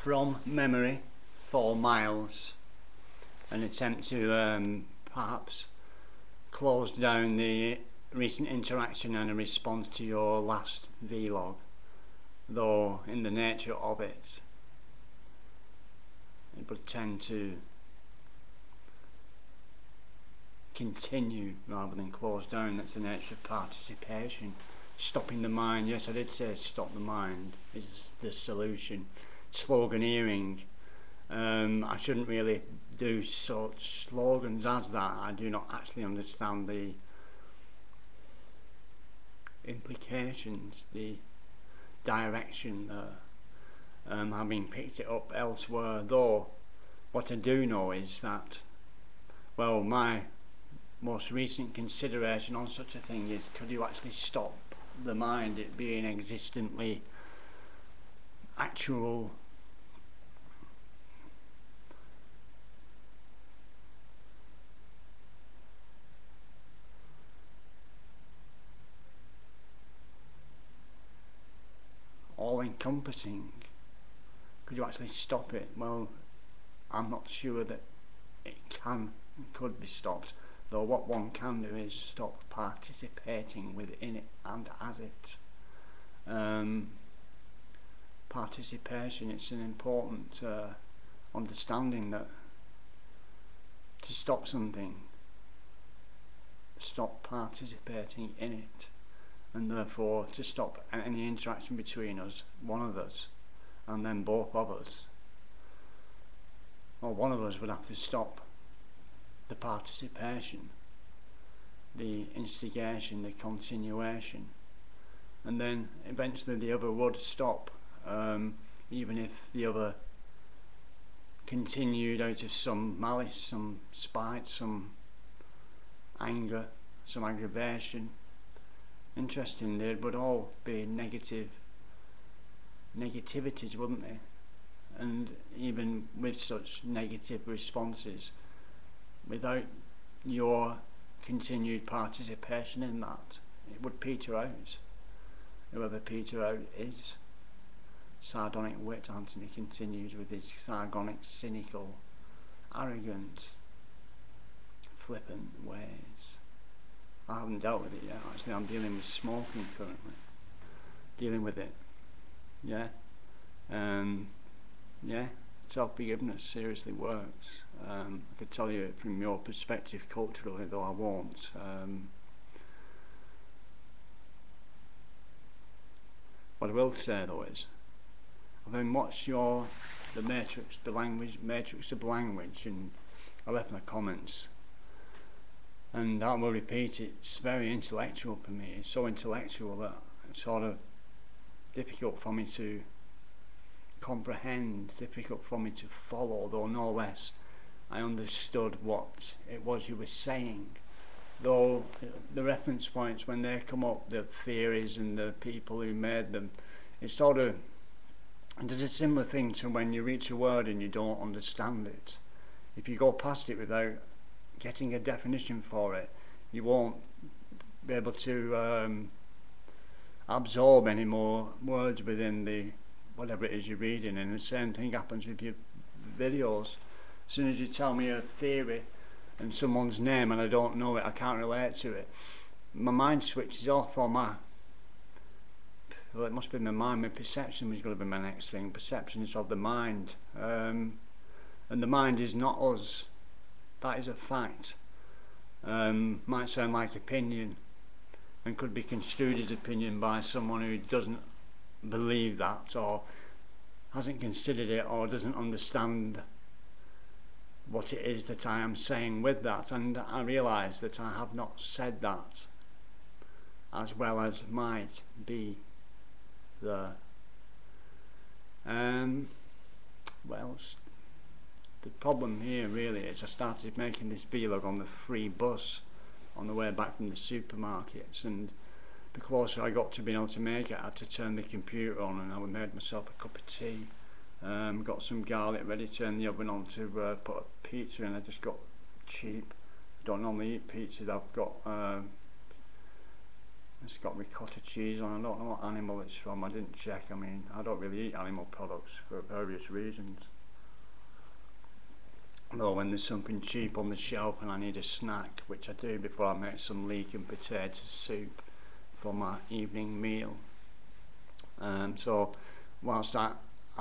from memory 4 miles, an attempt to perhaps close down the recent interaction and a response to your last vlog, though in the nature of it would tend to continue rather than close down. That's the nature of participation. Stopping the mind, yes, I did say stop the mind is the solution. Sloganeering, I shouldn't really do such slogans as that. I do not actually understand the implications, the direction there, having picked it up elsewhere, though what I do know is that, well, my most recent consideration on such a thing is, could you actually stop the mind, it being existently actual, all-encompassing? Could you actually stop it? Well, I'm not sure that it could be stopped, though what one can do is stop participating within it and as it. Participation, it's an important understanding that to stop something, stop participating in it, and therefore to stop any interaction between us, one of us, and then both of us. Well, one of us would have to stop the participation, the instigation, the continuation, and then eventually the other would stop, even if the other continued out of some malice, some spite, some anger, some aggravation. Interesting, they would all be negativities, wouldn't they? And even with such negative responses, without your continued participation in that, it would peter out. Whoever peter out is. Sardonic wit, Anthony continues with his sardonic, cynical, arrogant, flippant ways. I haven't dealt with it yet, actually. I'm dealing with smoking currently. Dealing with it. Yeah. Yeah. Self-forgiveness seriously works. I could tell you it from your perspective culturally, though I won't. What I will say though is, having watched the matrix of language, and I left my comments, and I will repeat, it's very intellectual for me. It's so intellectual that it's sort of difficult for me to comprehend, difficult for me to follow, though no less I understood what it was you were saying. Though the reference points, when they come up, the theories and the people who made them, it's sort of, and there's a similar thing to when you reach a word and you don't understand it. If you go past it without getting a definition for it, you won't be able to absorb any more words within the whatever it is you're reading. And the same thing happens with your videos. As soon as you tell me a theory and someone's name and I don't know it, I can't relate to it, my mind switches off, or well, it must be my mind, my perception was going to be my next thing. Perception is of the mind, and the mind is not us. That is a fact. Might sound like opinion and could be construed as opinion by someone who doesn't believe that, or hasn't considered it, or doesn't understand what it is that I am saying with that. And I realise that I have not said that as well as might be there. Well, the problem here really is I started making this vlog on the free bus on the way back from the supermarkets, and the closer I got to being able to make it, I had to turn the computer on, and I made myself a cup of tea, got some garlic ready, turned the oven on to put a pizza in. I just got cheap, don't normally eat pizza. I've got It's got ricotta cheese on. I don't know what animal it's from. I didn't check. I mean, I don't really eat animal products for various reasons. Though when there's something cheap on the shelf and I need a snack, which I do before I make some leek and potato soup for my evening meal. So whilst I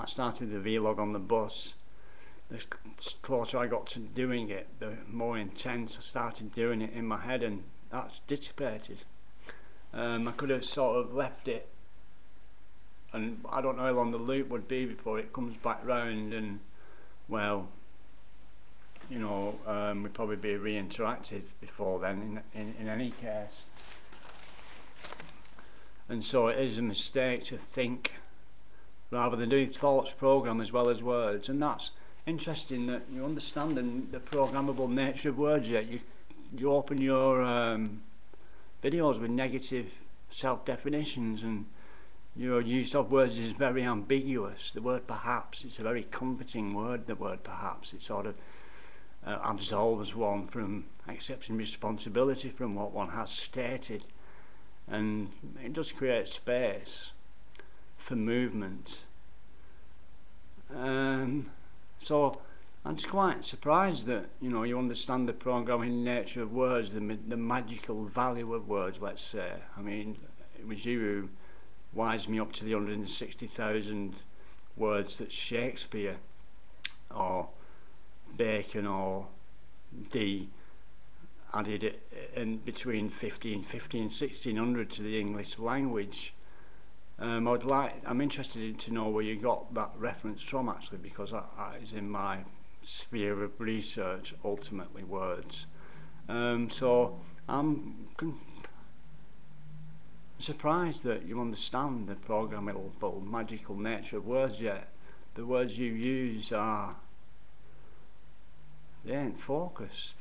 started the vlog on the bus, the closer I got to doing it, the more intense I started doing it in my head, and that's dissipated. I could have sort of left it, and I don't know how long the loop would be before it comes back round, and well, you know, we'd probably be re-interactive before then in any case. And so it is a mistake to think rather than do thoughts program as well as words, and that's interesting that you understand the programmable nature of words. Yet you open your videos with negative self-definitions, and your use of words is very ambiguous. The word perhaps, it's a very comforting word, the word perhaps. It sort of absolves one from accepting responsibility from what one has stated, and it does create space for movement. So I'm just quite surprised that, you know, you understand the programming nature of words, the magical value of words, let's say. I mean, it was you who wised me up to the 160,000 words that Shakespeare or Bacon or Dee added in between 1550 and 1600 to the English language. I'm interested to know where you got that reference from, actually, because that is in my sphere of research, ultimately words. So I'm surprised that you understand the programmable, magical nature of words, yet the words you use they ain't focused.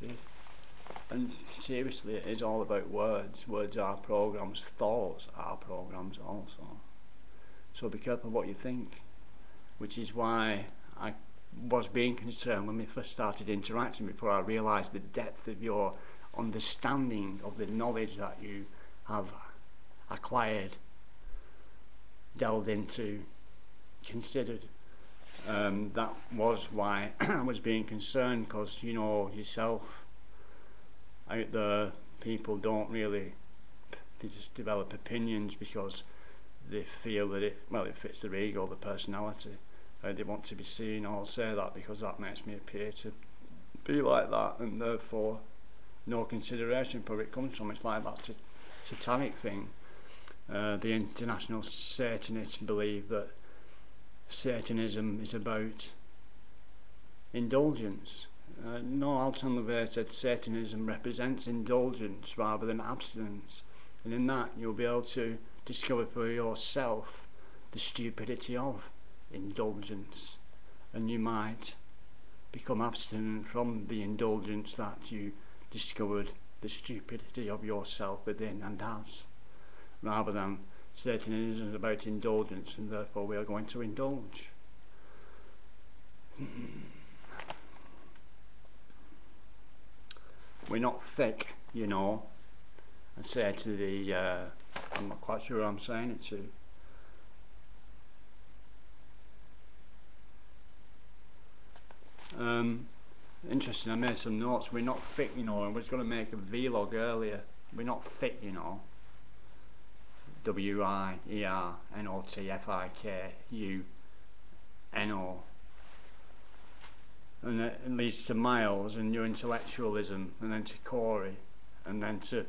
And seriously, it is all about words. Words are programs, thoughts are programs also. So be careful what you think, which is why I was being concerned when we first started interacting, before I realised the depth of your understanding of the knowledge that you have acquired, delved into, considered. That was why I was being concerned, because, you know, yourself out there, people don't really, they just develop opinions because they feel that it fits their ego, their personality, they want to be seen. I'll say that because that makes me appear to be like that, and therefore no consideration for it comes from. It's like that satanic thing. The international Satanists believe that Satanism is about indulgence. No, AnthonyWilson said Satanism represents indulgence rather than abstinence, and in that you'll be able to discover for yourself the stupidity of indulgence, and you might become abstinent from the indulgence that you discovered the stupidity of yourself within and as, rather than Satanism is about indulgence and therefore we are going to indulge. We're not thick, you know. I say to the I'm not quite sure who I'm saying it to. Interesting, I made some notes. We're not thick, you know. I was going to make a vlog earlier. We're not thick, you know. WIERNOTFIKUNO. And it leads to Miles and your intellectualism, and then to Corey, and then to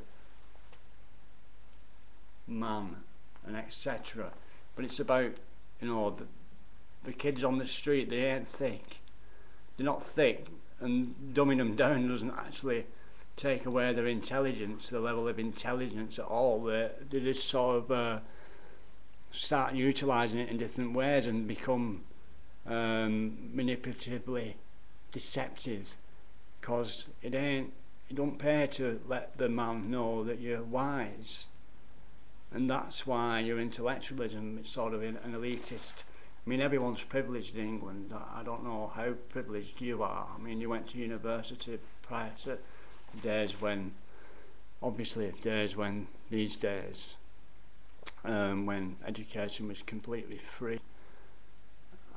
man, and etc. But it's about, you know, the kids on the street. They ain't thick. They're not thick, and dumbing them down doesn't actually take away their intelligence, the level of intelligence at all. They just sort of start utilising it in different ways and become manipulatively deceptive, because it don't pay to let the man know that you're wise. And that's why your intellectualism is sort of an elitist. I mean, everyone's privileged in England. I don't know how privileged you are. I mean, you went to university prior to days when, obviously, these days, when education was completely free.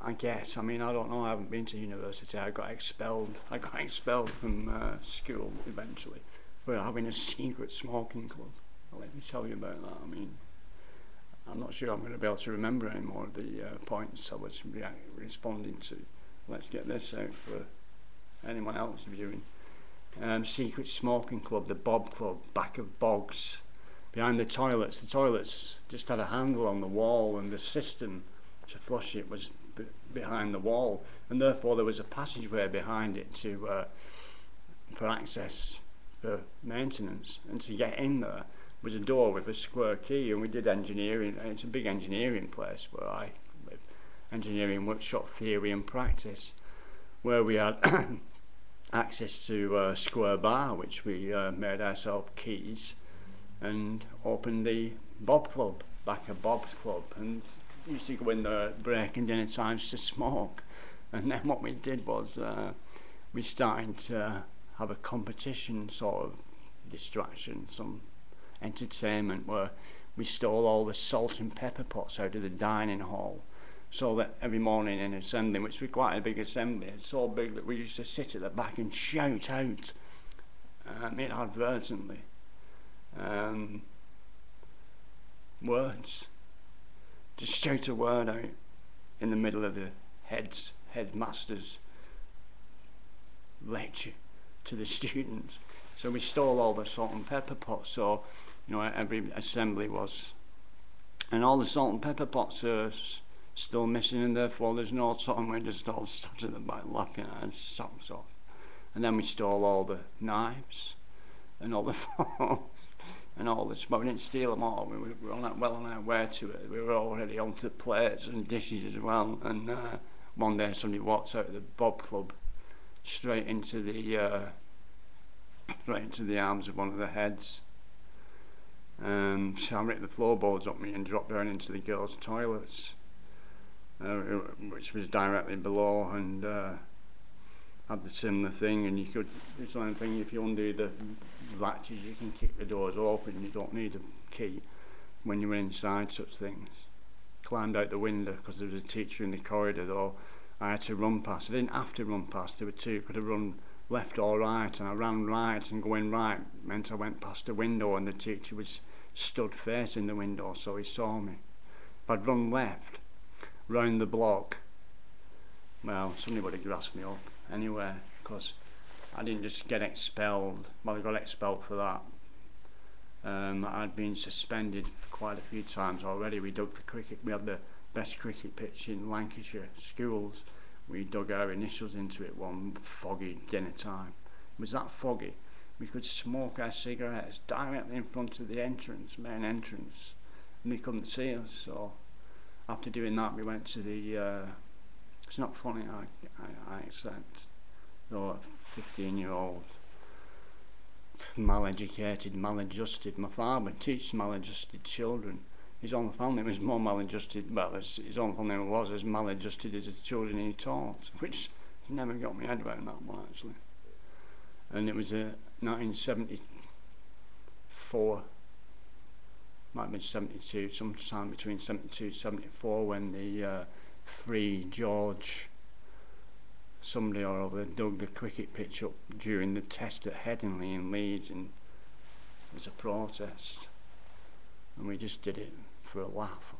I guess. I mean, I don't know. I haven't been to university. I got expelled. I got expelled from school eventually for having a secret smoking club. Let me tell you about that. I mean, I'm not sure I'm going to be able to remember any more of the points I was responding to. Let's get this out for anyone else viewing. Secret smoking club, the Bob Club, back of Bogs, behind the toilets. The toilets just had a handle on the wall, and the system to flush it was behind the wall, and therefore there was a passageway behind it to for access for maintenance. And to get in there was a door with a square key, and we did engineering. It's a big engineering place where I live, engineering workshop theory and practice, where we had access to a square bar, which we made ourselves keys, and opened the Bob Club, back of Bob's Club, and used to go in there at break and dinner times to smoke. And then what we did was we started to have a competition sort of distraction, some entertainment, where we stole all the salt and pepper pots out of the dining hall, so that every morning in assembly, which was quite a big assembly, it's so big that we used to sit at the back and shout out inadvertently words. Just shout a word out in the middle of the headmaster's lecture to the students. So we stole all the salt and pepper pots, so every assembly was, and all the salt and pepper pots are still missing, and therefore there's no time. We're just all sat at the back laughing at our socks off. And then we stole all the knives and all the forks and all this, but we didn't steal them all. We were well on our way to it. We were already onto plates and dishes as well. And one day somebody walked out of the Bob Club straight into the arms of one of the heads. So I ripped the floorboards up me and dropped down into the girls' toilets, which was directly below, and had the similar thing. And you could, it's one thing, if you undo the latches, you can kick the doors open. You don't need a key when you're inside such things. Climbed out the window because there was a teacher in the corridor, though I had to run past. I didn't have to run past. There were two. Could have run left or right, and I ran right, and going right meant I went past the window, and the teacher was stood facing the window, so he saw me. If I'd run left round the block, well, somebody would have grasped me up anyway, because I didn't just get expelled. Well, I got expelled for that. I'd been suspended quite a few times already. We dug the cricket. We had the best cricket pitch in Lancashire schools. We dug our initials into it one foggy dinner time. It was that foggy we could smoke our cigarettes directly in front of the main entrance, and they couldn't see us. So after doing that, we went to the it's not funny, I accept, though a 15-year-old maladjusted, my father teaches maladjusted children. His own family was more maladjusted, well, his own family was as maladjusted as the children he taught, which never got my head around that one, actually. And it was 1974, might have been 72, sometime between 72 and 74, when the Free George somebody or other dug the cricket pitch up during the test at Headingley in Leeds, and it was a protest, and we just did it for a laugh,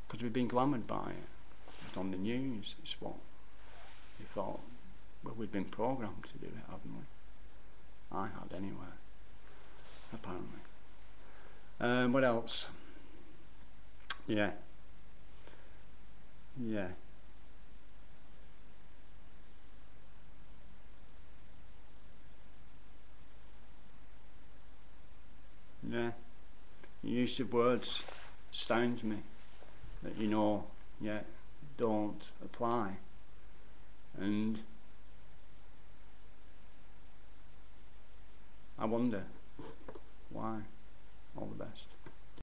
because we'd been glamoured by it. It was on the news. It's what we thought. Well, we'd been programmed to do it, haven't we? I had anyway, apparently. What else? Yeah. The use of words astounds me, that yet don't apply. And I wonder why. All the best.